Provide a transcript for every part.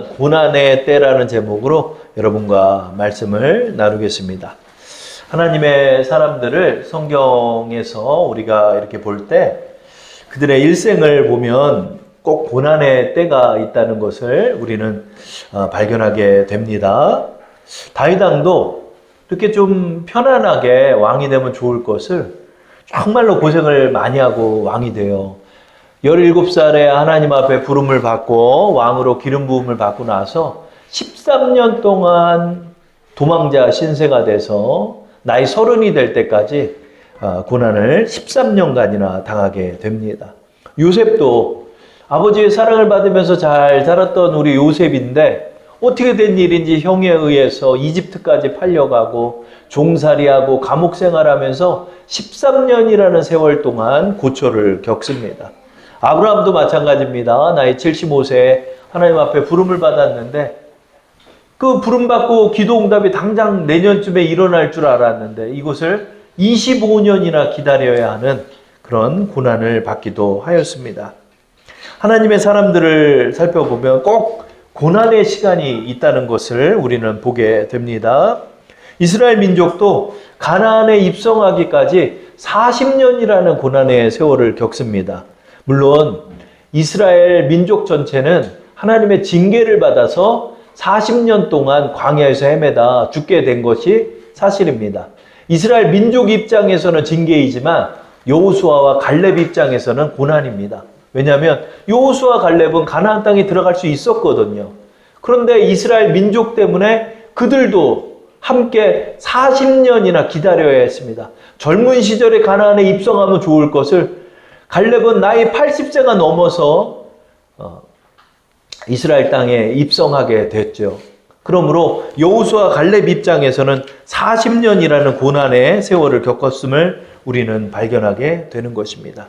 고난의 때라는 제목으로 여러분과 말씀을 나누겠습니다. 하나님의 사람들을 성경에서 우리가 이렇게 볼 때 그들의 일생을 보면 꼭 고난의 때가 있다는 것을 우리는 발견하게 됩니다. 다윗 왕도 이렇게 좀 편안하게 왕이 되면 좋을 것을 정말로 고생을 많이 하고 왕이 돼요. 17살에 하나님 앞에 부름을 받고 왕으로 기름 부음을 받고 나서 13년 동안 도망자 신세가 돼서 나이 30이 될 때까지 고난을 13년간이나 당하게 됩니다. 요셉도 아버지의 사랑을 받으면서 잘 자랐던 우리 요셉인데 어떻게 된 일인지 형에 의해서 이집트까지 팔려가고 종살이하고 감옥 생활하면서 13년이라는 세월 동안 고초를 겪습니다. 아브라함도 마찬가지입니다. 나이 75세에 하나님 앞에 부름을 받았는데 그 부름받고 기도응답이 당장 내년쯤에 일어날 줄 알았는데 이것을 25년이나 기다려야 하는 그런 고난을 받기도 하였습니다. 하나님의 사람들을 살펴보면 꼭 고난의 시간이 있다는 것을 우리는 보게 됩니다. 이스라엘 민족도 가나안에 입성하기까지 40년이라는 고난의 세월을 겪습니다. 물론 이스라엘 민족 전체는 하나님의 징계를 받아서 40년 동안 광야에서 헤매다 죽게 된 것이 사실입니다. 이스라엘 민족 입장에서는 징계이지만 여호수아와 갈렙 입장에서는 고난입니다. 왜냐하면 여호수아 갈렙은 가나안 땅에 들어갈 수 있었거든요. 그런데 이스라엘 민족 때문에 그들도 함께 40년이나 기다려야 했습니다. 젊은 시절에 가나안에 입성하면 좋을 것을 갈렙은 나이 80세가 넘어서 이스라엘 땅에 입성하게 됐죠. 그러므로 여호수아 갈렙 입장에서는 40년이라는 고난의 세월을 겪었음을 우리는 발견하게 되는 것입니다.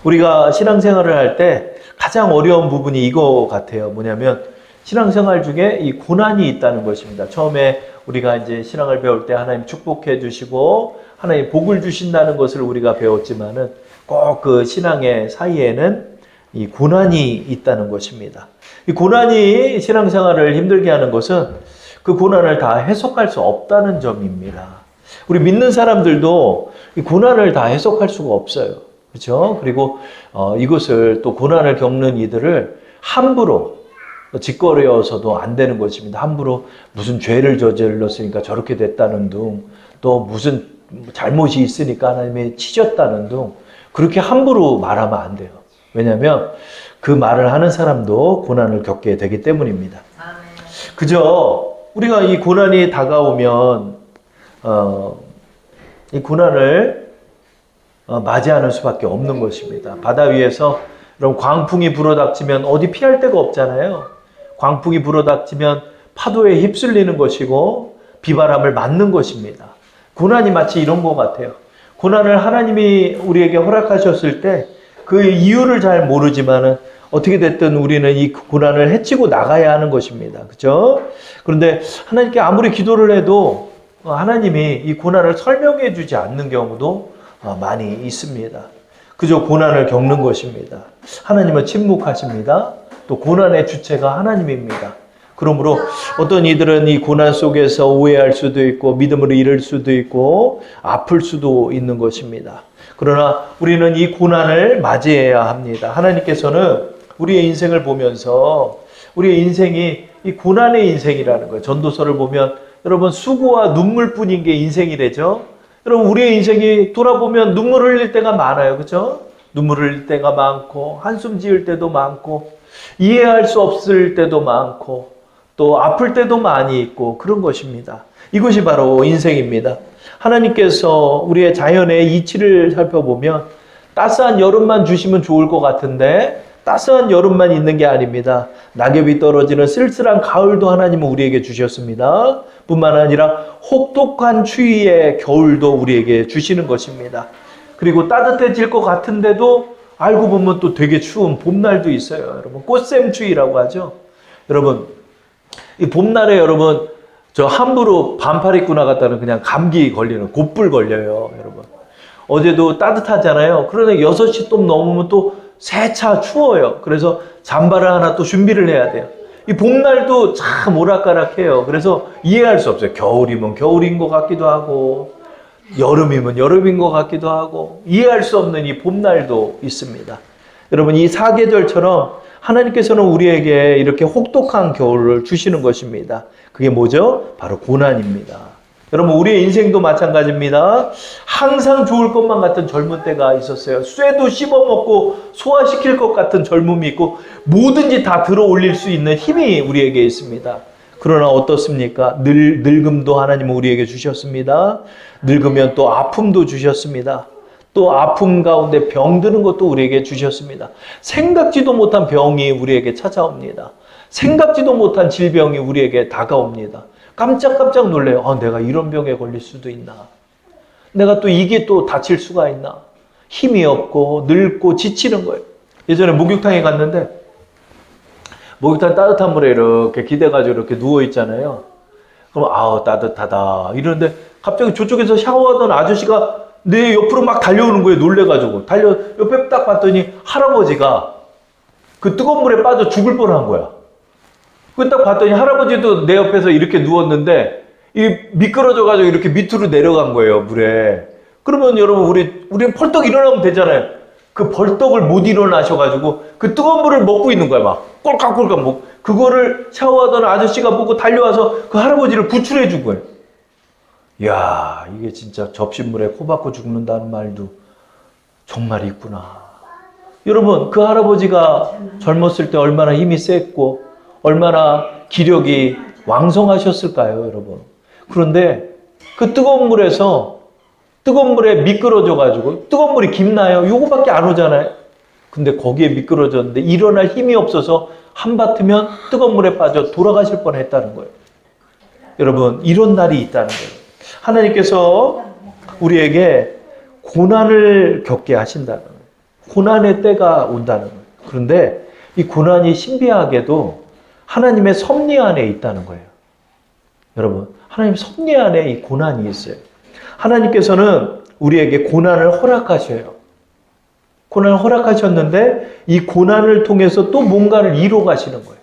우리가 신앙생활을 할 때 가장 어려운 부분이 이거 같아요. 뭐냐면 신앙생활 중에 이 고난이 있다는 것입니다. 처음에 우리가 이제 신앙을 배울 때 하나님 축복해 주시고 하나님 복을 주신다는 것을 우리가 배웠지만은 꼭 그 신앙의 사이에는 이 고난이 있다는 것입니다. 이 고난이 신앙생활을 힘들게 하는 것은 그 고난을 다 해석할 수 없다는 점입니다. 우리 믿는 사람들도 이 고난을 다 해석할 수가 없어요. 그렇죠? 그리고 이것을 또 고난을 겪는 이들을 함부로 짓거려서도 안 되는 것입니다. 함부로 무슨 죄를 저질렀으니까 저렇게 됐다는 둥, 또 무슨 잘못이 있으니까 하나님이 치셨다는 둥, 그렇게 함부로 말하면 안 돼요. 왜냐하면 그 말을 하는 사람도 고난을 겪게 되기 때문입니다. 그저 우리가 이 고난이 다가오면 이 고난을 맞이하는 수밖에 없는 것입니다. 바다 위에서 여러분 광풍이 불어닥치면 어디 피할 데가 없잖아요. 광풍이 불어닥치면 파도에 휩쓸리는 것이고 비바람을 맞는 것입니다. 고난이 마치 이런 것 같아요. 고난을 하나님이 우리에게 허락하셨을 때 그 이유를 잘 모르지만은 어떻게 됐든 우리는 이 고난을 헤치고 나가야 하는 것입니다. 그렇죠? 그런데 하나님께 아무리 기도를 해도 하나님이 이 고난을 설명해 주지 않는 경우도 많이 있습니다. 그저 고난을 겪는 것입니다. 하나님은 침묵하십니다. 또 고난의 주체가 하나님입니다. 그러므로 어떤 이들은 이 고난 속에서 오해할 수도 있고 믿음을 잃을 수도 있고 아플 수도 있는 것입니다. 그러나 우리는 이 고난을 맞이해야 합니다. 하나님께서는 우리의 인생을 보면서 우리의 인생이 이 고난의 인생이라는 거예요. 전도서를 보면 여러분 수고와 눈물뿐인 게 인생이래죠. 여러분 우리의 인생이 돌아보면 눈물을 흘릴 때가 많아요. 그렇죠? 눈물을 흘릴 때가 많고 한숨 지을 때도 많고 이해할 수 없을 때도 많고 또 아플 때도 많이 있고 그런 것입니다. 이것이 바로 인생입니다. 하나님께서 우리의 자연의 이치를 살펴보면 따스한 여름만 주시면 좋을 것 같은데 따스한 여름만 있는 게 아닙니다. 낙엽이 떨어지는 쓸쓸한 가을도 하나님은 우리에게 주셨습니다. 뿐만 아니라 혹독한 추위의 겨울도 우리에게 주시는 것입니다. 그리고 따뜻해질 것 같은데도 알고 보면 또 되게 추운 봄날도 있어요. 여러분 꽃샘추위라고 하죠. 여러분 이 봄날에 여러분 저 함부로 반팔 입고 나갔다는 그냥 감기 걸리는 곧불 걸려요. 여러분 어제도 따뜻하잖아요. 그러나 6시 또 넘으면 또 세차 추워요. 그래서 잠바를 하나 또 준비를 해야 돼요. 이 봄날도 참 오락가락해요. 그래서 이해할 수 없어요. 겨울이면 겨울인 것 같기도 하고 여름이면 여름인 것 같기도 하고 이해할 수 없는 이 봄날도 있습니다. 여러분 이 사계절처럼 하나님께서는 우리에게 이렇게 혹독한 겨울을 주시는 것입니다. 그게 뭐죠? 바로 고난입니다. 여러분 우리의 인생도 마찬가지입니다. 항상 좋을 것만 같은 젊은 때가 있었어요. 쇠도 씹어먹고 소화시킬 것 같은 젊음이 있고 뭐든지 다 들어올릴 수 있는 힘이 우리에게 있습니다. 그러나 어떻습니까? 늙음도 하나님은 우리에게 주셨습니다. 늙으면 또 아픔도 주셨습니다. 또 아픔 가운데 병드는 것도 우리에게 주셨습니다. 생각지도 못한 병이 우리에게 찾아옵니다. 생각지도 못한 질병이 우리에게 다가옵니다. 깜짝깜짝 놀래요. 내가 이런 병에 걸릴 수도 있나? 내가 또 이게 또 다칠 수가 있나? 힘이 없고 늙고 지치는 거예요. 예전에 목욕탕에 갔는데 목욕탕 따뜻한 물에 이렇게 기대가지고 이렇게 누워있잖아요. 그럼 따뜻하다 이러는데 갑자기 저쪽에서 샤워하던 아저씨가 내 옆으로 막 달려오는 거예요. 놀래가지고 옆에 딱 봤더니 할아버지가 그 뜨거운 물에 빠져 죽을 뻔한 거야. 그 딱 봤더니 할아버지도 내 옆에서 이렇게 누웠는데 이 미끄러져가지고 이렇게 밑으로 내려간 거예요, 물에. 그러면 여러분 우리는 벌떡 일어나면 되잖아요. 그 벌떡을 못 일어나셔가지고 그 뜨거운 물을 먹고 있는 거야, 막 꼴깍꼴깍 먹고. 그거를 샤워하던 아저씨가 보고 달려와서 그 할아버지를 구출해 준 거예요. 이야, 이게 진짜 접시물에 코 박고 죽는다는 말도 정말 있구나. 여러분 그 할아버지가 젊었을 때 얼마나 힘이 셌고 얼마나 기력이 왕성하셨을까요, 여러분? 그런데 그 뜨거운 물에 미끄러져가지고, 뜨거운 물이 깊나요? 요거밖에 안 오잖아요. 근데 거기에 미끄러졌는데 일어날 힘이 없어서 한바트면 뜨거운 물에 빠져 돌아가실 뻔 했다는 거예요. 여러분, 이런 날이 있다는 거예요. 하나님께서 우리에게 고난을 겪게 하신다는 거예요. 고난의 때가 온다는 거예요. 그런데 이 고난이 신비하게도 하나님의 섭리 안에 있다는 거예요. 여러분, 하나님 섭리 안에 이 고난이 있어요. 하나님께서는 우리에게 고난을 허락하셔요. 고난을 허락하셨는데 이 고난을 통해서 또 뭔가를 이뤄 가시는 거예요.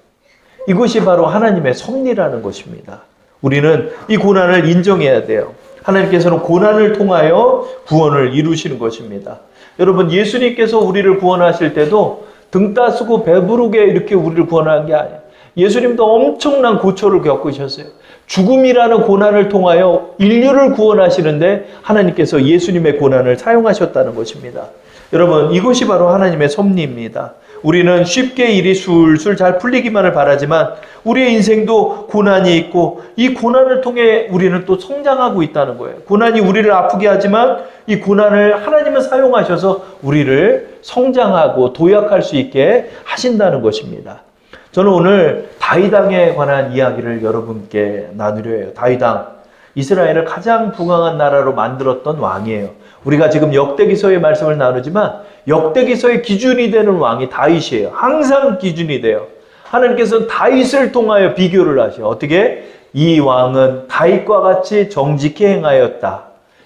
이것이 바로 하나님의 섭리라는 것입니다. 우리는 이 고난을 인정해야 돼요. 하나님께서는 고난을 통하여 구원을 이루시는 것입니다. 여러분, 예수님께서 우리를 구원하실 때도 등 따쓰고 배부르게 이렇게 우리를 구원한 게 아니에요. 예수님도 엄청난 고초를 겪으셨어요. 죽음이라는 고난을 통하여 인류를 구원하시는데 하나님께서 예수님의 고난을 사용하셨다는 것입니다. 여러분, 이것이 바로 하나님의 섭리입니다. 우리는 쉽게 일이 술술 잘 풀리기만을 바라지만 우리의 인생도 고난이 있고 이 고난을 통해 우리는 또 성장하고 있다는 거예요. 고난이 우리를 아프게 하지만 이 고난을 하나님은 사용하셔서 우리를 성장하고 도약할 수 있게 하신다는 것입니다. 저는 오늘 다윗왕에 관한 이야기를 여러분께 나누려 해요. 다윗왕, 이스라엘을 가장 부강한 나라로 만들었던 왕이에요. 우리가 지금 역대기서의 말씀을 나누지만 역대기서의 기준이 되는 왕이 다윗이에요. 항상 기준이 돼요. 하나님께서는 다윗을 통하여 비교를 하셔요. 어떻게? 이 왕은 다윗과 같이 정직히 행하였다.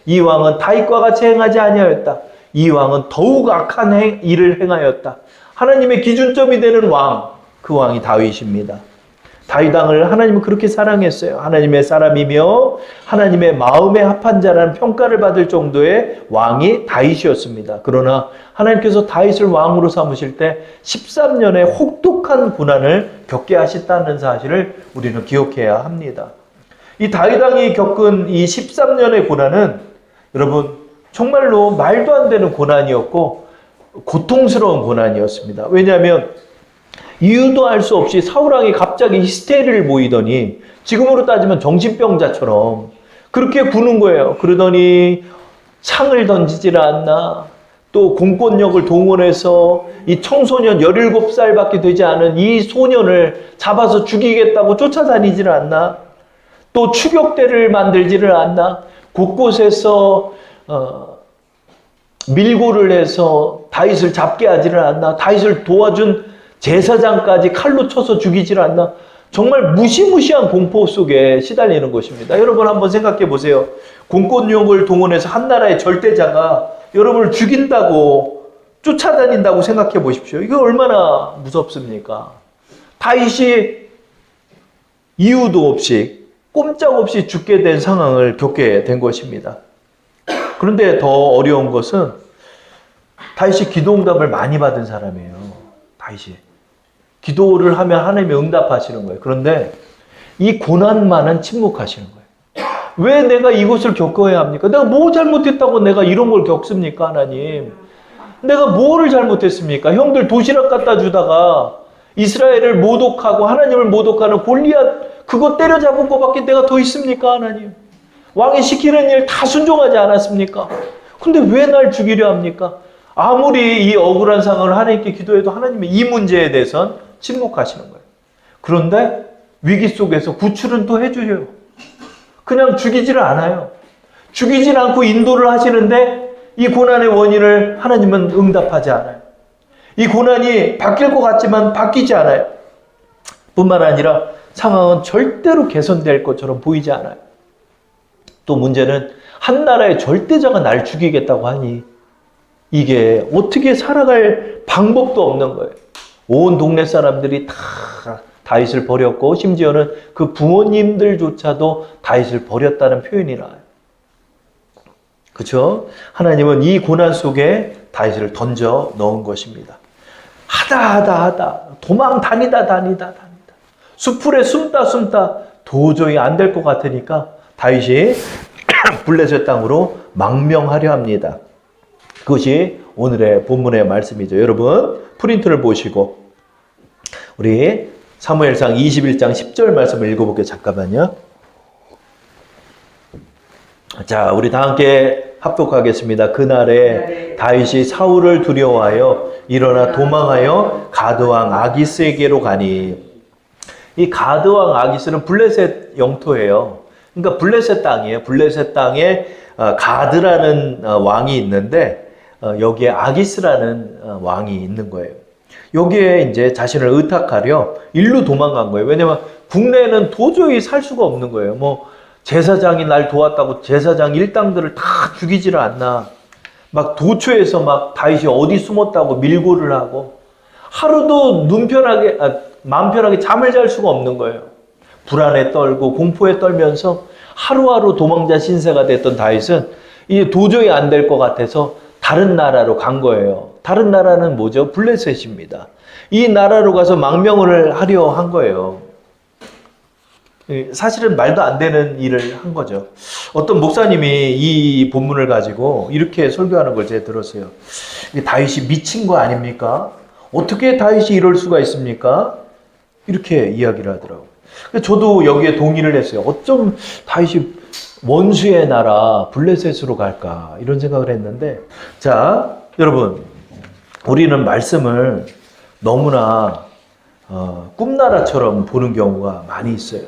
이 왕은 다윗과 같이 행하지 아니하였다. 이 왕은 더욱 악한 일을 행하였다. 하나님의 기준점이 되는 왕, 그 왕이 다윗입니다. 다윗 왕을 하나님은 그렇게 사랑했어요. 하나님의 사람이며 하나님의 마음에 합한 자라는 평가를 받을 정도의 왕이 다윗이었습니다. 그러나 하나님께서 다윗을 왕으로 삼으실 때 13년의 혹독한 고난을 겪게 하셨다는 사실을 우리는 기억해야 합니다. 이 다윗 왕이 겪은 이 13년의 고난은 여러분 정말로 말도 안 되는 고난이었고 고통스러운 고난이었습니다. 왜냐하면 이유도 알 수 없이 사울왕이 갑자기 히스테리를 보이더니 지금으로 따지면 정신병자처럼 그렇게 구는 거예요. 그러더니 창을 던지질 않나, 또 공권력을 동원해서 이 청소년 17살밖에 되지 않은 이 소년을 잡아서 죽이겠다고 쫓아다니질 않나, 또 추격대를 만들지를 않나, 곳곳에서 밀고를 해서 다윗을 잡게 하지를 않나, 다윗을 도와준 제사장까지 칼로 쳐서 죽이질 않나. 정말 무시무시한 공포 속에 시달리는 것입니다. 여러분 한번 생각해 보세요. 공권력을 동원해서 한 나라의 절대자가 여러분을 죽인다고 쫓아다닌다고 생각해 보십시오. 이거 얼마나 무섭습니까? 다윗이 이유도 없이 꼼짝없이 죽게 된 상황을 겪게 된 것입니다. 그런데 더 어려운 것은 다윗이 기도 응답을 많이 받은 사람이에요. 다윗이. 기도를 하면 하나님이 응답하시는 거예요. 그런데 이 고난만은 침묵하시는 거예요. 왜 내가 이것을 겪어야 합니까? 내가 뭐 잘못했다고 내가 이런 걸 겪습니까, 하나님? 내가 뭐를 잘못했습니까? 형들 도시락 갖다 주다가 이스라엘을 모독하고 하나님을 모독하는 골리앗 그거 때려잡은 거밖에 내가 더 있습니까, 하나님? 왕이 시키는 일 다 순종하지 않았습니까? 근데 왜 날 죽이려 합니까? 아무리 이 억울한 상황을 하나님께 기도해도 하나님은 이 문제에 대해서는 침묵하시는 거예요. 그런데 위기 속에서 구출은 또 해주세요. 그냥 죽이지를 않아요. 죽이질 않고 인도를 하시는데 이 고난의 원인을 하나님은 응답하지 않아요. 이 고난이 바뀔 것 같지만 바뀌지 않아요. 뿐만 아니라 상황은 절대로 개선될 것처럼 보이지 않아요. 또 문제는 한 나라의 절대자가 날 죽이겠다고 하니 이게 어떻게 살아갈 방법도 없는 거예요. 온 동네 사람들이 다 다윗을 버렸고 심지어는 그 부모님들조차도 다윗을 버렸다는 표현이 나와요. 그렇죠? 하나님은 이 고난 속에 다윗을 던져 넣은 것입니다. 하다 도망 다니다 수풀에 숨다 도저히 안 될 것 같으니까 다윗이 블레셋 땅으로 망명하려 합니다. 그것이 오늘의 본문의 말씀이죠. 여러분 프린트를 보시고 우리 사무엘상 21장 10절 말씀을 읽어볼게요. 잠깐만요. 자, 우리 다 함께 합독하겠습니다. 그날에 다윗이 사울을 두려워하여 일어나 도망하여 가드왕 아기스에게로 가니. 이 가드왕 아기스는 블레셋 영토예요. 그러니까 블레셋 땅이에요. 블레셋 땅에 가드라는 왕이 있는데 여기에 아기스라는 왕이 있는 거예요. 여기에 이제 자신을 의탁하려 일로 도망간 거예요. 왜냐면 국내에는 도저히 살 수가 없는 거예요. 뭐 제사장이 날 도왔다고 제사장 일당들을 다 죽이지를 않나. 막 도초에서 막 다윗이 어디 숨었다고 밀고를 하고 하루도 마음 편하게 잠을 잘 수가 없는 거예요. 불안에 떨고 공포에 떨면서 하루하루 도망자 신세가 됐던 다윗은 이제 도저히 안 될 것 같아서 다른 나라로 간 거예요. 다른 나라는 뭐죠? 블레셋입니다. 이 나라로 가서 망명을 하려 한 거예요. 사실은 말도 안 되는 일을 한 거죠. 어떤 목사님이 이 본문을 가지고 이렇게 설교하는 걸 제가 들었어요. 다윗이 미친 거 아닙니까? 어떻게 다윗이 이럴 수가 있습니까? 이렇게 이야기를 하더라고요. 저도 여기에 동의를 했어요. 어쩜 다윗이 원수의 나라 블레셋으로 갈까 이런 생각을 했는데, 자 여러분, 우리는 말씀을 너무나 꿈나라처럼 보는 경우가 많이 있어요.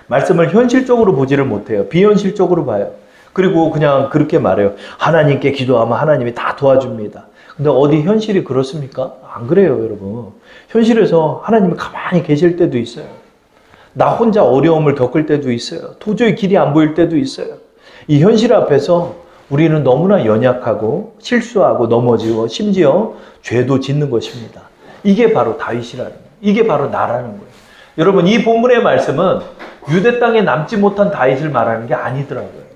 말씀을 현실적으로 보지를 못해요. 비현실적으로 봐요. 그리고 그냥 그렇게 말해요. 하나님께 기도하면 하나님이 다 도와줍니다. 근데 어디 현실이 그렇습니까? 안 그래요, 여러분. 현실에서 하나님이 가만히 계실 때도 있어요. 나 혼자 어려움을 겪을 때도 있어요. 도저히 길이 안 보일 때도 있어요. 이 현실 앞에서 우리는 너무나 연약하고 실수하고 넘어지고 심지어 죄도 짓는 것입니다. 이게 바로 다윗이라는 거예요. 이게 바로 나라는 거예요. 여러분, 이 본문의 말씀은 유대 땅에 남지 못한 다윗을 말하는 게 아니더라고요.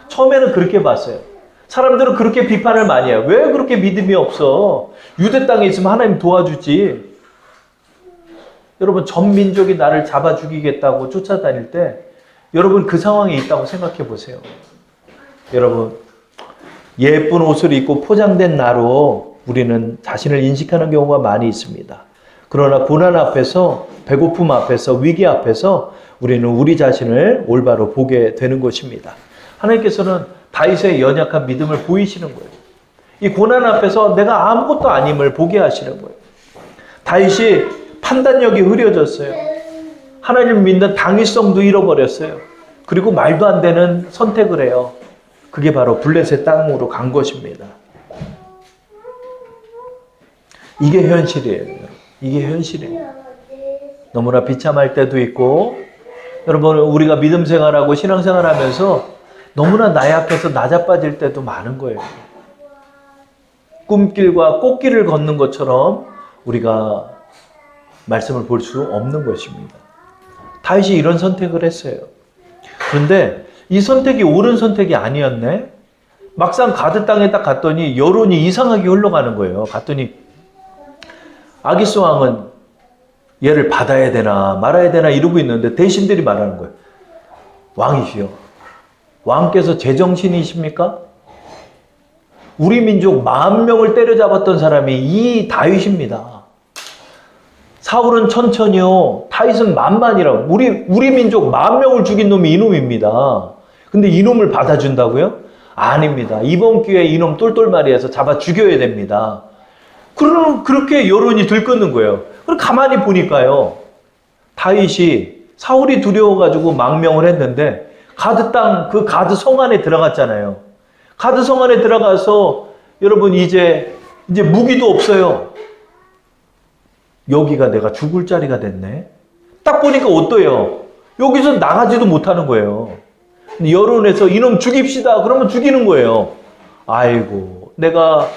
처음에는 그렇게 봤어요. 사람들은 그렇게 비판을 많이 해요. 왜 그렇게 믿음이 없어? 유대 땅에 있으면 하나님 도와주지. 여러분, 전 민족이 나를 잡아 죽이겠다고 쫓아다닐 때 여러분 그 상황에 있다고 생각해 보세요. 여러분, 예쁜 옷을 입고 포장된 나로 우리는 자신을 인식하는 경우가 많이 있습니다. 그러나 고난 앞에서, 배고픔 앞에서, 위기 앞에서 우리는 우리 자신을 올바로 보게 되는 것입니다. 하나님께서는 다윗의 연약한 믿음을 보이시는 거예요. 이 고난 앞에서 내가 아무것도 아님을 보게 하시는 거예요. 다윗이 판단력이 흐려졌어요. 하나님을 믿는 당위성도 잃어버렸어요. 그리고 말도 안 되는 선택을 해요. 그게 바로 블레셋 땅으로 간 것입니다. 이게 현실이에요. 이게 현실이에요. 너무나 비참할 때도 있고, 여러분, 우리가 믿음 생활하고 신앙생활 하면서 너무나 나약해서 나자빠질 때도 많은 거예요. 꿈길과 꽃길을 걷는 것처럼 우리가 말씀을 볼 수 없는 것입니다. 다윗이 이런 선택을 했어요. 그런데 이 선택이 옳은 선택이 아니었네. 막상 가드 땅에 딱 갔더니 여론이 이상하게 흘러가는 거예요. 갔더니 아기스 왕은 얘를 받아야 되나 말아야 되나 이러고 있는데 대신들이 말하는 거예요. 왕이시여, 왕께서 제정신이십니까? 우리 민족 10,000명을 때려잡았던 사람이 이 다윗입니다. 사울은 천천히요, 다윗은 만만이라고. 우리 민족 10,000명을 죽인 놈이 이놈입니다. 근데 이놈을 받아준다고요? 아닙니다. 이번 기회에 이놈 똘똘마리에서 잡아 죽여야 됩니다. 그렇게 여론이 들끓는 거예요. 그럼 가만히 보니까요, 다윗이 사울이 두려워가지고 망명을 했는데 가드 땅, 그 가드 성 안에 들어갔잖아요. 가드 성 안에 들어가서 여러분 이제 무기도 없어요. 여기가 내가 죽을 자리가 됐네. 딱 보니까 어때요? 여기서 나가지도 못하는 거예요. 여론에서 이놈 죽입시다. 그러면 죽이는 거예요. 아이고, 내가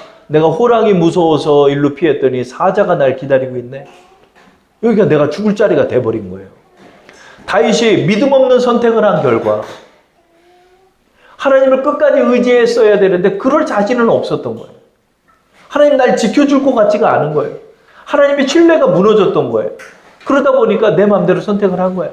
호랑이 무서워서 일로 피했더니 사자가 날 기다리고 있네. 여기가 내가 죽을 자리가 돼버린 거예요. 다윗이 믿음 없는 선택을 한 결과 하나님을 끝까지 의지했어야 되는데 그럴 자신은 없었던 거예요. 하나님 날 지켜줄 것 같지가 않은 거예요. 하나님의 신뢰가 무너졌던 거예요. 그러다 보니까 내 마음대로 선택을 한 거야.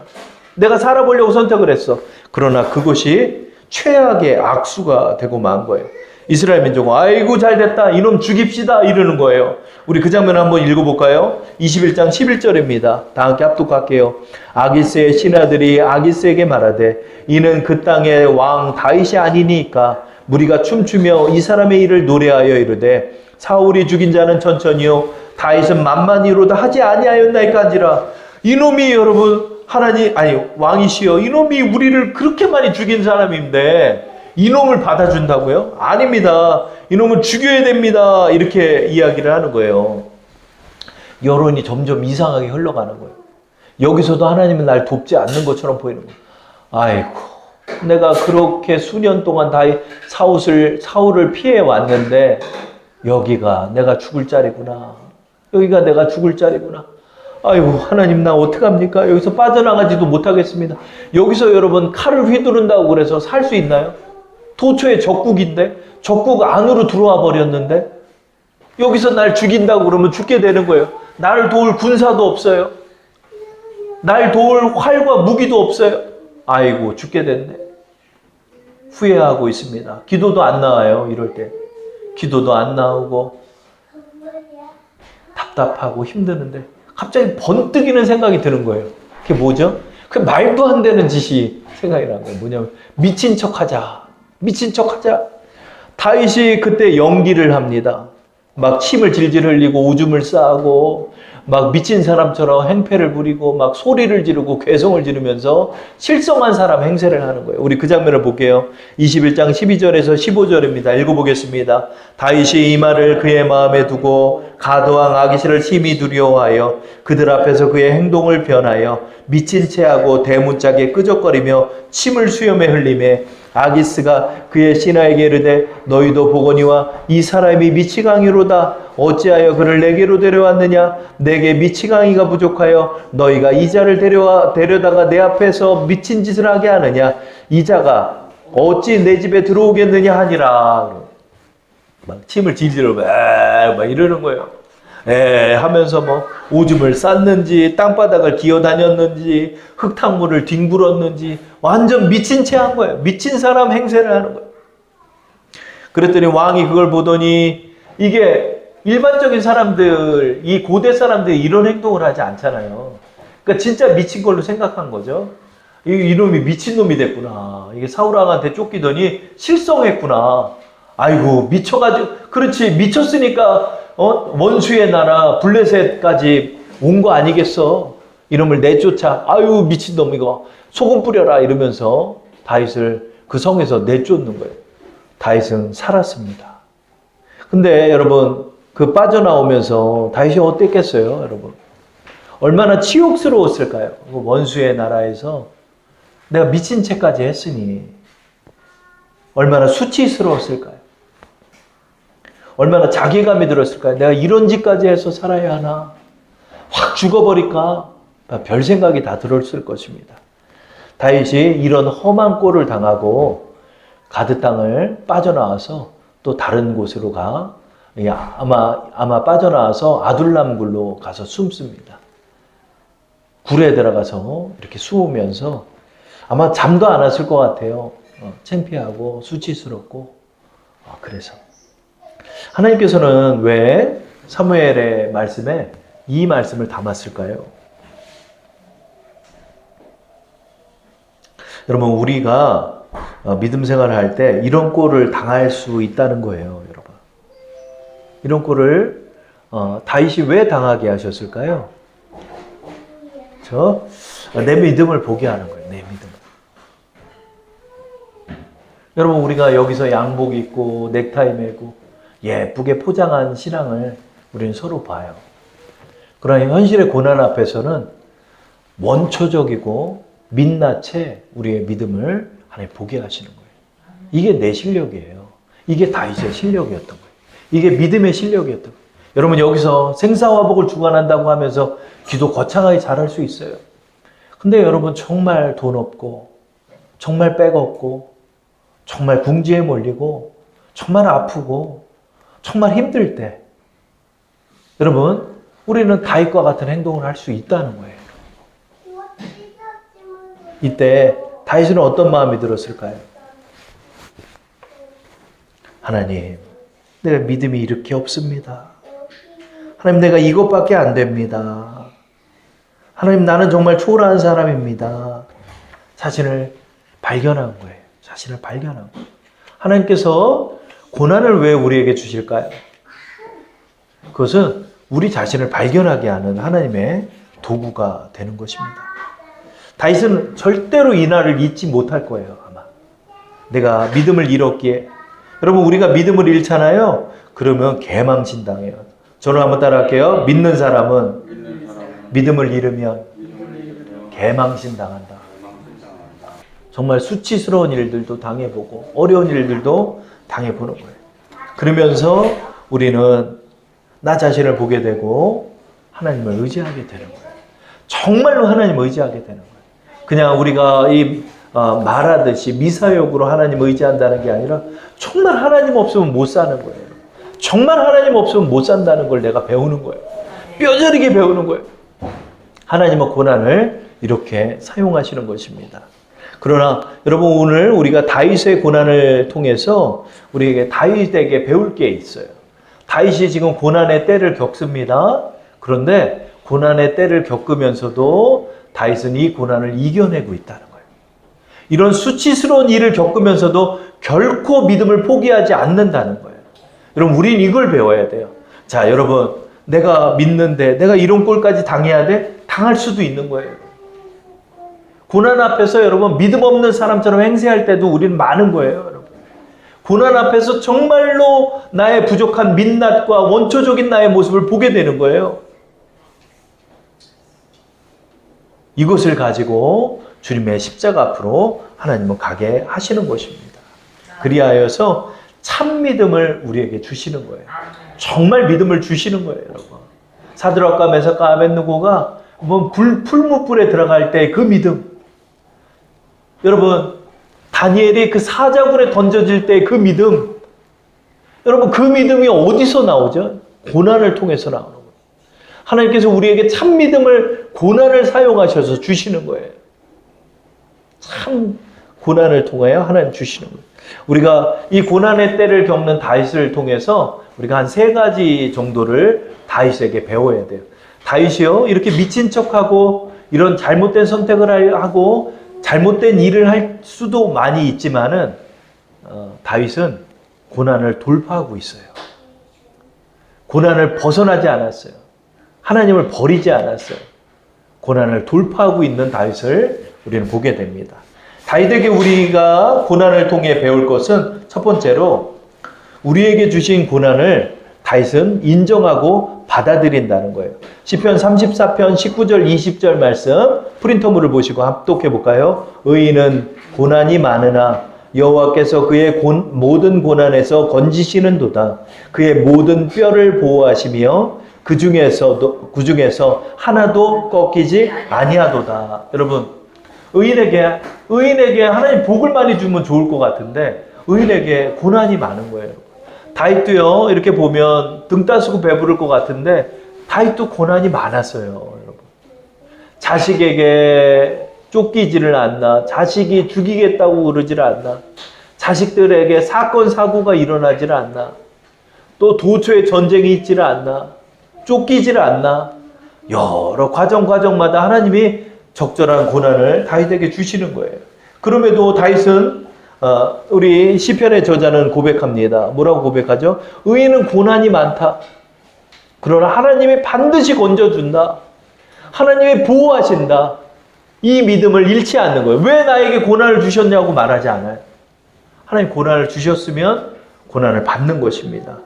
내가 살아보려고 선택을 했어. 그러나 그것이 최악의 악수가 되고 만 거예요. 이스라엘 민족은 아이고 잘됐다, 이놈 죽입시다 이러는 거예요. 우리 그 장면 한번 읽어볼까요? 21장 11절입니다. 다 함께 합독할게요. 아기스의 신하들이 아기스에게 말하되 이는 그 땅의 왕 다윗이 아니니까 무리가 춤추며 이 사람의 일을 노래하여 이르되 사울이 죽인 자는 천천히요 다윗은 만만히로다 하지 아니하였나이까지라. 이놈이 여러분 왕이시여, 이놈이 우리를 그렇게 많이 죽인 사람인데 이놈을 받아준다고요? 아닙니다. 이놈은 죽여야 됩니다. 이렇게 이야기를 하는 거예요. 여론이 점점 이상하게 흘러가는 거예요. 여기서도 하나님은 날 돕지 않는 것처럼 보이는 거예요. 아이고, 내가 그렇게 수년 동안 사울을 피해 왔는데 여기가 내가 죽을 자리구나. 여기가 내가 죽을 자리구나. 아이고, 하나님 나 어떡합니까? 여기서 빠져나가지도 못하겠습니다. 여기서 여러분 칼을 휘두른다고 그래서 살 수 있나요? 도처의 적국인데, 적국 안으로 들어와 버렸는데, 여기서 날 죽인다고 그러면 죽게 되는 거예요. 나를 도울 군사도 없어요. 날 도울 활과 무기도 없어요. 아이고, 죽게 됐네. 후회하고 있습니다. 기도도 안 나와요, 이럴 때. 기도도 안 나오고, 답답하고 힘드는데, 갑자기 번뜩이는 생각이 드는 거예요. 그게 뭐죠? 그 말도 안 되는 짓이 생각이 난 거예요. 뭐냐면, 미친 척 하자. 다윗이 그때 연기를 합니다. 막 침을 질질 흘리고 오줌을 싸고 막 미친 사람처럼 행패를 부리고 막 소리를 지르고 괴성을 지르면서 실성한 사람 행세를 하는 거예요. 우리 그 장면을 볼게요. 21장 12절에서 15절입니다. 읽어보겠습니다. 다윗이 이 말을 그의 마음에 두고 가드왕 아기스를 심히 두려워하여 그들 앞에서 그의 행동을 변하여 미친 체하고 대문짝에 끄적거리며 침을 수염에 흘리매 아기스가 그의 신하에게 이르되 너희도 보거니와 이 사람이 미치광이로다. 어찌하여 그를 내게로 데려왔느냐? 내게 미치광이가 부족하여 너희가 이 자를 데려다가 내 앞에서 미친 짓을 하게 하느냐? 이 자가 어찌 내 집에 들어오겠느냐 하니라. 막 침을 질질 막 이러는 거예요. 하면서 뭐 오줌을 쌌는지 땅바닥을 기어다녔는지 흙탕물을 뒹굴었는지 완전 미친 채 한 거예요. 미친 사람 행세를 하는 거예요. 그랬더니 왕이 그걸 보더니 이게 일반적인 사람들, 이 고대 사람들이 이런 행동을 하지 않잖아요. 그러니까 진짜 미친 걸로 생각한 거죠. 이놈이 미친놈이 됐구나. 이게 사울왕한테 쫓기더니 실성했구나. 아이고 미쳐가지고, 그렇지, 미쳤으니까 원수의 나라 블레셋까지 온 거 아니겠어. 이놈을 내쫓아. 아유 미친놈 이거 소금 뿌려라 이러면서 다윗을 그 성에서 내쫓는 거예요. 다윗은 살았습니다. 근데 여러분 그 빠져나오면서 다윗이 어땠겠어요? 여러분 얼마나 치욕스러웠을까요? 원수의 나라에서 내가 미친 채까지 했으니 얼마나 수치스러웠을까요? 얼마나 자괴감이 들었을까요? 내가 이런 짓까지 해서 살아야 하나? 확 죽어버릴까? 별 생각이 다 들었을 것입니다. 다윗이 이런 험한 꼴을 당하고 가드 땅을 빠져나와서 또 다른 곳으로 아마 빠져나와서 아둘람 굴로 가서 숨습니다. 굴에 들어가서 이렇게 숨으면서 아마 잠도 안 왔을 것 같아요. 창피하고 수치스럽고. 그래서 하나님께서는 왜 사무엘의 말씀에 이 말씀을 담았을까요? 여러분, 우리가 믿음 생활을 할 때 이런 꼴을 당할 수 있다는 거예요, 여러분. 이런 꼴을 다윗이 왜 당하게 하셨을까요? 내 믿음을 보게 하는 거예요, 내 믿음. 여러분, 우리가 여기서 양복 입고 넥타이 매고 예쁘게 포장한 신앙을 우리는 서로 봐요. 그러나 현실의 고난 앞에서는 원초적이고 민낯에 우리의 믿음을 하나님 보게 하시는 거예요. 이게 내 실력이에요. 이게 다윗의 실력이었던 거예요. 이게 믿음의 실력이었던 거예요. 여러분, 여기서 생사화복을 주관한다고 하면서 기도 거창하게 잘할 수 있어요. 근데 여러분, 정말 돈 없고 정말 백 없고 정말 궁지에 몰리고 정말 아프고 정말 힘들 때 여러분, 우리는 다윗과 같은 행동을 할 수 있다는 거예요. 이때 다윗은 어떤 마음이 들었을까요? 하나님, 내가 믿음이 이렇게 없습니다. 하나님, 내가 이것밖에 안 됩니다. 하나님, 나는 정말 초라한 사람입니다. 자신을 발견한 거예요. 자신을 발견한 거예요. 하나님께서 고난을 왜 우리에게 주실까요? 그것은 우리 자신을 발견하게 하는 하나님의 도구가 되는 것입니다. 다윗은 절대로 이 날을 잊지 못할 거예요, 아마. 내가 믿음을 잃었기에. 여러분, 우리가 믿음을 잃잖아요? 그러면 개망신당해요. 저는 한번 따라할게요. 믿는 사람은 믿음을 잃으면 개망신당한다. 정말 수치스러운 일들도 당해보고 어려운 일들도 당해보는 거예요. 그러면서 우리는 나 자신을 보게 되고 하나님을 의지하게 되는 거예요. 정말로 하나님을 의지하게 되는 거예요. 그냥 우리가 말하듯이 미사역으로 하나님 의지한다는 게 아니라 정말 하나님 없으면 못 사는 거예요. 정말 하나님 없으면 못 산다는 걸 내가 배우는 거예요. 뼈저리게 배우는 거예요. 하나님은 고난을 이렇게 사용하시는 것입니다. 그러나 여러분, 오늘 우리가 다윗의 고난을 통해서 우리에게 다윗에게 배울 게 있어요. 다윗이 지금 고난의 때를 겪습니다. 그런데 고난의 때를 겪으면서도 다윗은 이 고난을 이겨내고 있다는 거예요. 이런 수치스러운 일을 겪으면서도 결코 믿음을 포기하지 않는다는 거예요. 여러분, 우린 이걸 배워야 돼요. 자, 여러분, 내가 믿는데 내가 이런 꼴까지 당해야 돼? 당할 수도 있는 거예요. 고난 앞에서 여러분, 믿음 없는 사람처럼 행세할 때도 우리는 많은 거예요, 여러분. 고난 앞에서 정말로 나의 부족한 민낯과 원초적인 나의 모습을 보게 되는 거예요. 이것을 가지고 주님의 십자가 앞으로 하나님은 가게 하시는 것입니다. 그리하여서 참 믿음을 우리에게 주시는 거예요. 정말 믿음을 주시는 거예요, 여러분. 사드락과 메삭과 아벳느고가 풀무불에 들어갈 때 그 믿음. 여러분, 다니엘이 그 사자굴에 던져질 때 그 믿음. 여러분, 그 믿음이 어디서 나오죠? 고난을 통해서 나오는 거예요. 하나님께서 우리에게 참 믿음을 고난을 사용하셔서 주시는 거예요. 참 고난을 통하여 하나님 주시는 거예요. 우리가 이 고난의 때를 겪는 다윗을 통해서 우리가 한 3가지 정도를 다윗에게 배워야 돼요. 다윗이요, 이렇게 미친 척하고 이런 잘못된 선택을 하고 잘못된 일을 할 수도 많이 있지만은 다윗은 고난을 돌파하고 있어요. 고난을 벗어나지 않았어요. 하나님을 버리지 않았어요. 고난을 돌파하고 있는 다윗을 우리는 보게 됩니다. 다윗에게 우리가 고난을 통해 배울 것은 첫 번째로 우리에게 주신 고난을 다윗은 인정하고 받아들인다는 거예요. 시편 34편 19절 20절 말씀 프린터물을 보시고 합독해 볼까요? 의인은 고난이 많으나 여호와께서 그의 모든 고난에서 건지시는도다. 그의 모든 뼈를 보호하시며 그 중에서 하나도 꺾이지 아니하도다. 여러분, 의인에게 하나님 복을 많이 주면 좋을 것 같은데 의인에게 고난이 많은 거예요. 다윗도요, 이렇게 보면 등 따스고 배부를 것 같은데 다윗도 고난이 많았어요, 여러분. 자식에게 쫓기지를 않나, 자식이 죽이겠다고 그러지를 않나, 자식들에게 사건 사고가 일어나지를 않나, 또 도처에 전쟁이 있지를 않나, 쫓기지를 않나, 여러 과정마다 하나님이 적절한 고난을 다윗에게 주시는 거예요. 그럼에도 다윗은 우리 시편의 저자는 고백합니다. 뭐라고 고백하죠? 의인은 고난이 많다. 그러나 하나님이 반드시 건져준다. 하나님이 보호하신다. 이 믿음을 잃지 않는 거예요. 왜 나에게 고난을 주셨냐고 말하지 않아요. 하나님 고난을 주셨으면 고난을 받는 것입니다.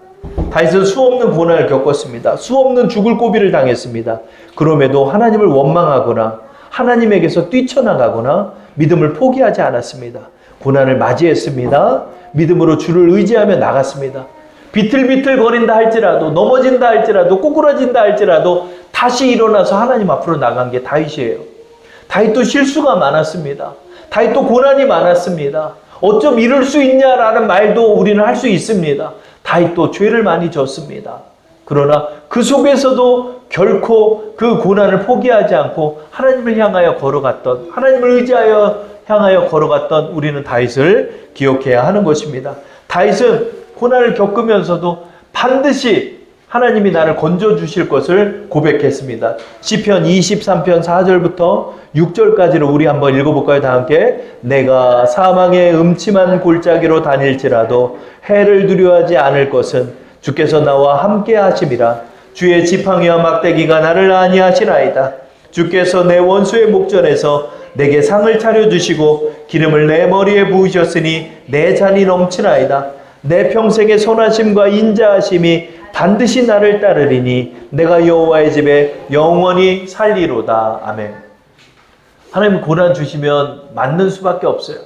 다윗은 수없는 고난을 겪었습니다. 수없는 죽을 고비를 당했습니다. 그럼에도 하나님을 원망하거나 하나님에게서 뛰쳐나가거나 믿음을 포기하지 않았습니다. 고난을 맞이했습니다. 믿음으로 주를 의지하며 나갔습니다. 비틀비틀 거린다 할지라도, 넘어진다 할지라도, 꼬꾸라진다 할지라도 다시 일어나서 하나님 앞으로 나간 게 다윗이에요. 다윗도 실수가 많았습니다. 다윗도 고난이 많았습니다. 어쩜 이럴 수 있냐라는 말도 우리는 할 수 있습니다. 다윗도 죄를 많이 졌습니다. 그러나 그 속에서도 결코 그 고난을 포기하지 않고 하나님을 향하여 걸어갔던, 하나님을 의지하여 향하여 걸어갔던 우리는 다윗을 기억해야 하는 것입니다. 다윗은 고난을 겪으면서도 반드시 하나님이 나를 건져주실 것을 고백했습니다. 시편 23편 4절부터 6절까지를 우리 한번 읽어볼까요? 다 함께. 내가 사망의 음침한 골짜기로 다닐지라도 해를 두려워하지 않을 것은 주께서 나와 함께 하심이라. 주의 지팡이와 막대기가 나를 안위하시나이다. 주께서 내 원수의 목전에서 내게 상을 차려주시고 기름을 내 머리에 부으셨으니 내 잔이 넘치나이다. 내 평생의 선하심과 인자하심이 반드시 나를 따르리니 내가 여호와의 집에 영원히 살리로다. 아멘. 하나님 고난 주시면 맞는 수밖에 없어요.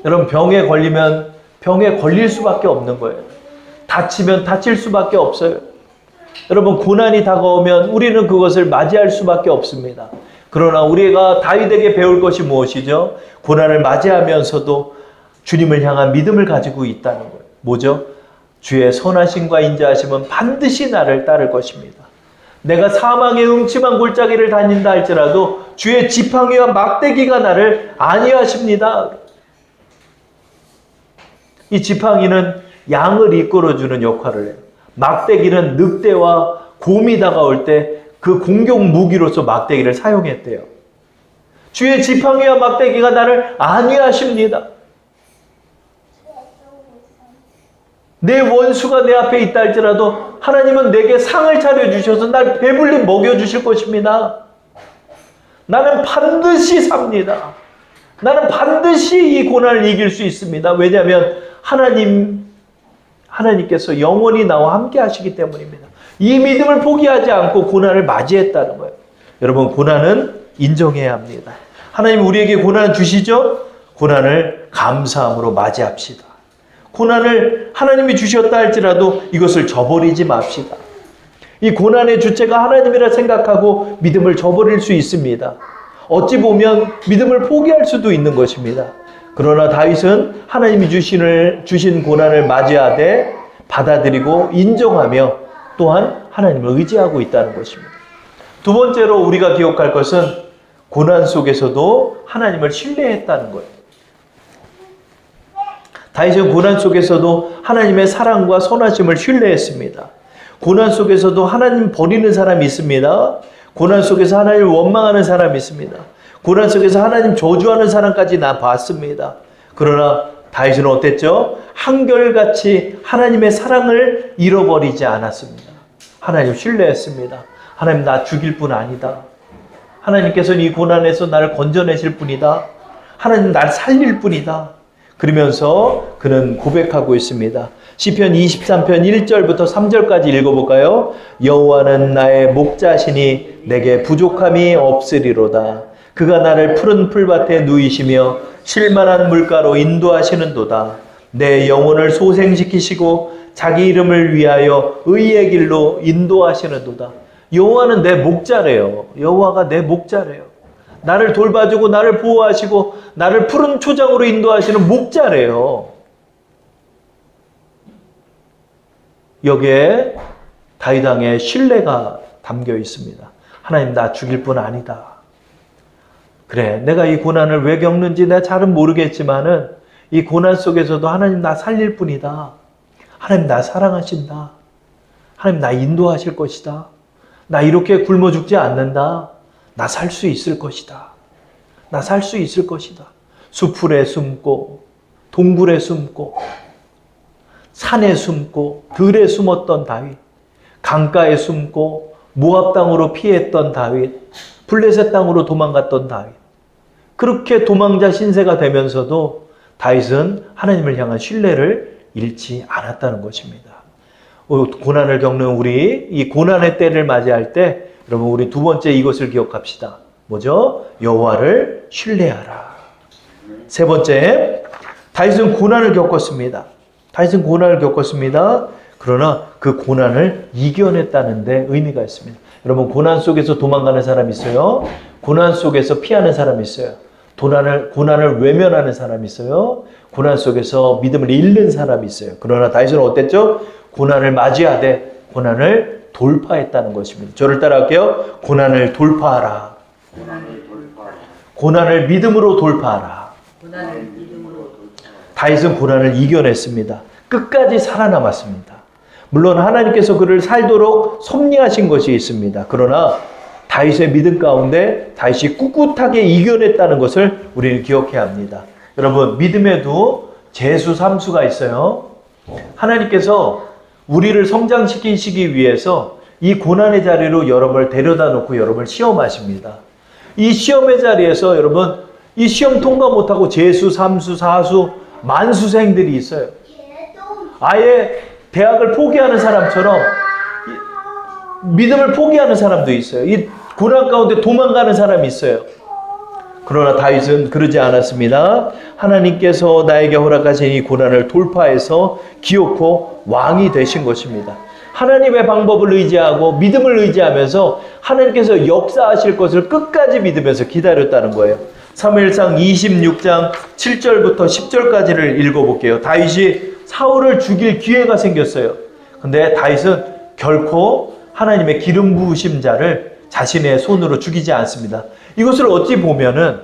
여러분, 병에 걸리면 병에 걸릴 수밖에 없는 거예요. 다치면 다칠 수밖에 없어요. 여러분, 고난이 다가오면 우리는 그것을 맞이할 수밖에 없습니다. 그러나 우리가 다윗에게 배울 것이 무엇이죠? 고난을 맞이하면서도 주님을 향한 믿음을 가지고 있다는 거예요. 뭐죠? 주의 선하심과 인자하심은 반드시 나를 따를 것입니다. 내가 사망의 음침한 골짜기를 다닌다 할지라도 주의 지팡이와 막대기가 나를 안위하십니다. 이 지팡이는 양을 이끌어주는 역할을 해요. 막대기는 늑대와 곰이 다가올 때 그 공격 무기로서 막대기를 사용했대요. 주의 지팡이와 막대기가 나를 안위하십니다. 내 원수가 내 앞에 있다 할지라도 하나님은 내게 상을 차려주셔서 날 배불리 먹여주실 것입니다. 나는 반드시 삽니다. 나는 반드시 이 고난을 이길 수 있습니다. 왜냐하면 하나님께서 영원히 나와 함께 하시기 때문입니다. 이 믿음을 포기하지 않고 고난을 맞이했다는 거예요. 여러분, 고난은 인정해야 합니다. 하나님 우리에게 고난 주시죠? 고난을 감사함으로 맞이합시다. 고난을 하나님이 주셨다 할지라도 이것을 저버리지 맙시다. 이 고난의 주체가 하나님이라 생각하고 믿음을 저버릴 수 있습니다. 어찌 보면 믿음을 포기할 수도 있는 것입니다. 그러나 다윗은 하나님이 주신 고난을 맞이하되 받아들이고 인정하며 또한 하나님을 의지하고 있다는 것입니다. 두 번째로 우리가 기억할 것은 고난 속에서도 하나님을 신뢰했다는 거예요. 다윗은 고난 속에서도 하나님의 사랑과 선하심을 신뢰했습니다. 고난 속에서도 하나님 버리는 사람이 있습니다. 고난 속에서 하나님을 원망하는 사람이 있습니다. 고난 속에서 하나님 저주하는 사람까지 나 봤습니다. 그러나 다윗은 어땠죠? 한결같이 하나님의 사랑을 잃어버리지 않았습니다. 하나님 신뢰했습니다. 하나님 나 죽일 뿐 아니다. 하나님께서는 이 고난에서 나를 건져내실 뿐이다. 하나님 날 살릴 뿐이다. 그러면서 그는 고백하고 있습니다. 시편 23편 1절부터 3절까지 읽어볼까요? 여호와는 나의 목자시니 내게 부족함이 없으리로다. 그가 나를 푸른 풀밭에 누이시며 쉴만한 물가로 인도하시는도다. 내 영혼을 소생시키시고 자기 이름을 위하여 의의 길로 인도하시는도다. 여호와는 내 목자래요. 여호와가 내 목자래요. 나를 돌봐주고 나를 보호하시고 나를 푸른 초장으로 인도하시는 목자래요. 여기에 다윗 왕의 신뢰가 담겨 있습니다. 하나님, 나 죽일 뿐 아니다. 그래, 내가 이 고난을 왜 겪는지 내가 잘은 모르겠지만은 이 고난 속에서도 하나님, 나 살릴 뿐이다. 하나님, 나 사랑하신다. 하나님, 나 인도하실 것이다. 나 이렇게 굶어 죽지 않는다. 나 살 수 있을 것이다. 나 살 수 있을 것이다. 수풀에 숨고 동굴에 숨고 산에 숨고 들에 숨었던 다윗, 강가에 숨고 모압 땅으로 피했던 다윗, 블레셋 땅으로 도망갔던 다윗. 그렇게 도망자 신세가 되면서도 다윗은 하나님을 향한 신뢰를 잃지 않았다는 것입니다. 고난을 겪는 우리, 이 고난의 때를 맞이할 때 여러분, 우리 두 번째 이것을 기억합시다. 뭐죠? 여호와를 신뢰하라. 세 번째, 다윗은 고난을 겪었습니다. 다윗은 고난을 겪었습니다. 그러나 그 고난을 이겨냈다는 데 의미가 있습니다. 여러분, 고난 속에서 도망가는 사람이 있어요. 고난 속에서 피하는 사람이 있어요. 고난을 외면하는 사람이 있어요. 고난 속에서 믿음을 잃는 사람이 있어요. 그러나 다윗은 어땠죠? 고난을 맞이하되 고난을 돌파했다는 것입니다. 저를 따라할게요. 고난을 돌파하라. 고난을 믿음으로 돌파하라. 다윗은 고난을 이겨냈습니다. 끝까지 살아남았습니다. 물론 하나님께서 그를 살도록 섭리하신 것이 있습니다. 그러나 다윗의 믿음 가운데 다윗이 꿋꿋하게 이겨냈다는 것을 우리는 기억해야 합니다. 여러분, 믿음에도 재수, 삼수가 있어요. 하나님께서 우리를 성장시키시기 위해서 이 고난의 자리로 여러분을 데려다 놓고 여러분을 시험하십니다. 이 시험의 자리에서 여러분, 이 시험 통과 못하고 재수, 삼수, 사수, 만수생들이 있어요. 아예 대학을 포기하는 사람처럼 믿음을 포기하는 사람도 있어요. 이 고난 가운데 도망가는 사람이 있어요. 그러나 다윗은 그러지 않았습니다. 하나님께서 나에게 허락하신 이 고난을 돌파해서 기어코 왕이 되신 것입니다. 하나님의 방법을 의지하고 믿음을 의지하면서 하나님께서 역사하실 것을 끝까지 믿으면서 기다렸다는 거예요. 사무엘상 26장 7절부터 10절까지를 읽어볼게요. 다윗이 사울을 죽일 기회가 생겼어요. 근데 다윗은 결코 하나님의 기름 부으심 자를 자신의 손으로 죽이지 않습니다. 이것을 어찌 보면은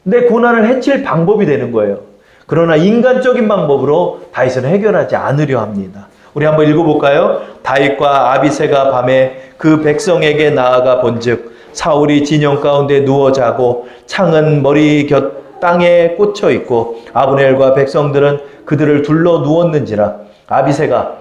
내 고난을 해칠 방법이 되는 거예요. 그러나 인간적인 방법으로 다윗은 해결하지 않으려 합니다. 우리 한번 읽어볼까요? 다윗과 아비새가 밤에 그 백성에게 나아가 본즉 사울이 진영 가운데 누워 자고 창은 머리 곁 땅에 꽂혀 있고 아브넬과 백성들은 그들을 둘러 누웠는지라. 아비새가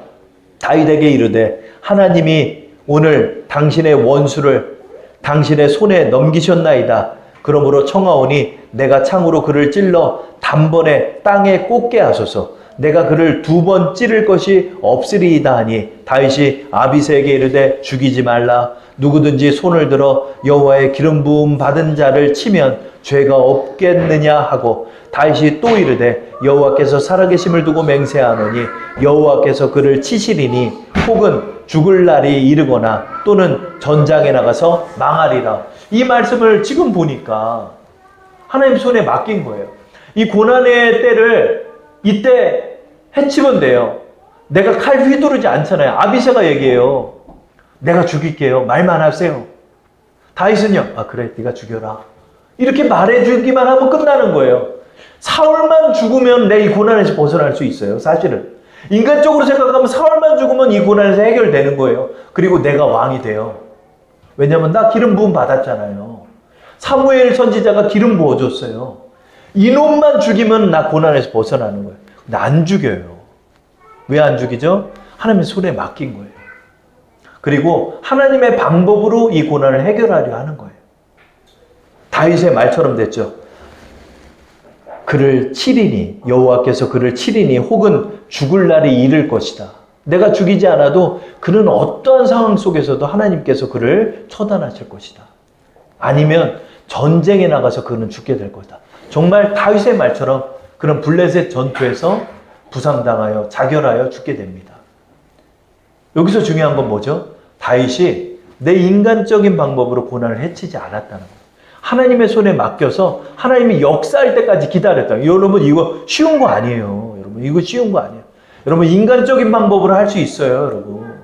다윗에게 이르되 하나님이 오늘 당신의 원수를 당신의 손에 넘기셨나이다. 그러므로 청하오니 내가 창으로 그를 찔러 단번에 땅에 꽂게 하소서. 내가 그를 2번 찌를 것이 없으리이다 하니 다윗이 아비새에게 이르되 죽이지 말라. 누구든지 손을 들어 여호와의 기름 부음 받은 자를 치면 죄가 없겠느냐 하고 다윗이 또 이르되 여호와께서 살아계심을 두고 맹세하노니 여호와께서 그를 치시리니 혹은 죽을 날이 이르거나 또는 전장에 나가서 망하리라. 이 말씀을 지금 보니까 하나님 손에 맡긴 거예요. 이 고난의 때를 이때 해치면 돼요. 내가 칼 휘두르지 않잖아요. 아비새가 얘기해요. 내가 죽일게요. 말만 하세요. 다윗은요. 아 그래, 네가 죽여라. 이렇게 말해주기만 하면 끝나는 거예요. 사울만 죽으면 내 이 고난에서 벗어날 수 있어요. 사실은 인간적으로 생각하면 사울만 죽으면 이 고난에서 해결되는 거예요. 그리고 내가 왕이 돼요. 왜냐면 나 기름 부음 받았잖아요. 사무엘 선지자가 기름 부어줬어요. 이놈만 죽이면 나 고난에서 벗어나는 거예요. 근데 안 죽여요. 왜 안 죽이죠? 하나님의 손에 맡긴 거예요. 그리고 하나님의 방법으로 이 고난을 해결하려 하는 거예요. 다윗의 말처럼 됐죠. 그를 치리니 여호와께서 그를 치리니 혹은 죽을 날이 이를 것이다. 내가 죽이지 않아도 그는 어떠한 상황 속에서도 하나님께서 그를 처단하실 것이다. 아니면 전쟁에 나가서 그는 죽게 될 것이다. 정말 다윗의 말처럼 그는 블레셋 전투에서 부상당하여 자결하여 죽게 됩니다. 여기서 중요한 건 뭐죠? 다윗이 내 인간적인 방법으로 고난을 해치지 않았다는 거예요. 하나님의 손에 맡겨서 하나님이 역사할 때까지 기다렸다. 여러분 이거 쉬운 거 아니에요. 여러분 이거 쉬운 거 아니에요. 여러분 인간적인 방법으로 할 수 있어요. 여러분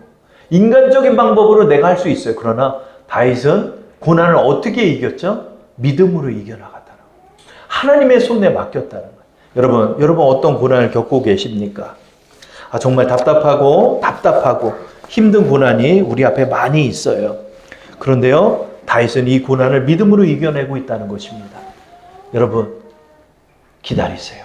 인간적인 방법으로 내가 할 수 있어요. 그러나 다윗은 고난을 어떻게 이겼죠? 믿음으로 이겨나갔다는 거예요. 하나님의 손에 맡겼다는 거예요. 여러분 어떤 고난을 겪고 계십니까? 정말 답답하고 힘든 고난이 우리 앞에 많이 있어요. 그런데요, 다윗은 이 고난을 믿음으로 이겨내고 있다는 것입니다. 여러분, 기다리세요.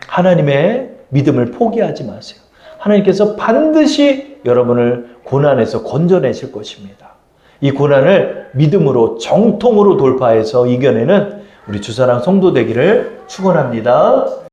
하나님의 믿음을 포기하지 마세요. 하나님께서 반드시 여러분을 고난에서 건져내실 것입니다. 이 고난을 믿음으로 정통으로 돌파해서 이겨내는 우리 주사랑 성도 되기를 축원합니다.